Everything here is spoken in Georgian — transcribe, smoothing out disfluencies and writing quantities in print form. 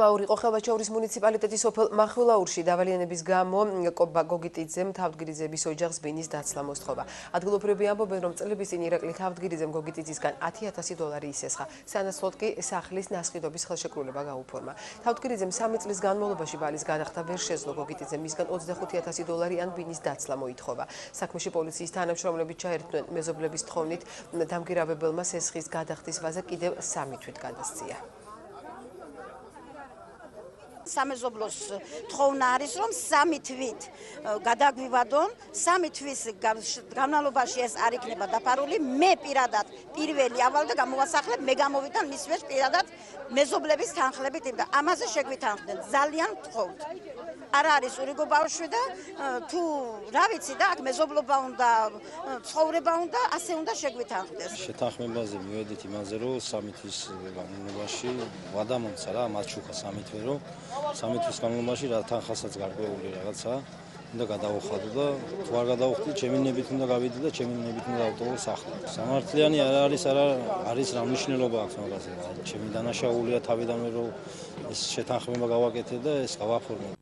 ხმაური იყო ხევაჩაურის მუნიციპალიტეტის სოფელ მახვილაურში დავალიანების გამო კობა გოგიტიძემ თავდგირიძების ოჯახს ბინის დაცლა მოსთხოვა. ადგილობრივები ამბობენ, რომ წლების წინ ირაკლი თავდგირიძემ გოგიტიძისგან $10,000 ისესხა. სანაცვლოდ კი სახლის ნასყიდობის ხელშეკრულება გაუფორმა. თავდგირიძემ 3 წლის განმავლობაში ბალის გადახდა ვერ შეძლო. გოგიტიძემ მისგან $25,000 ან ბინის დაცლა მოითხოვა. საქმეში პოლიციის თანამშრომლები ჩაერთვნენ. მეზობლების თხოვნით დამგირავებელმა სესხის გადახდის ვაზა კიდევ 3 თვით გადასწია. სამეზობლოს თხოვნა არის, რომ 3 თვით გადაგვივადონ, 3 თვის განმავლობაში ეს არ იქნება დაფარული. მე პირადად პირველი ავალ და გამოვასახლებ, მე გამოვიდან მის ვერს პირადად მეზობლების თანხლებით, და ამაზე შეგვითანხმდნენ. ძალიან ვთხოვთ. არ არის ურიგო ბავშვი და თუ რა ვიცი და აქ მეზობლობა უნდა, ცხოვრება უნდა, ასე უნდა შეგვითანხმდეს. შეთანხმებაზე მივედით იმაზე, რომ 3 თვის განმავლობაში ვადა მომცა რა, მათ შუქა 3 თვე რომ 3 თვის განმავლობაში რა თანხასაც გარკვეული რაღაცა უნდა გადავუხადო და თუ არ გადავუხდი, ჩემი ნებით უნდა გავიდი და ჩემი ნებით უნდა დავტოვო სახლი. სამართლიანი არის რა მნიშვნელობა აქვს მაგაზე. ჩემი დანაშაულია თავიდანვე რომ ეს შეთანხმება გავაკეთე და ეს გავაფორმე.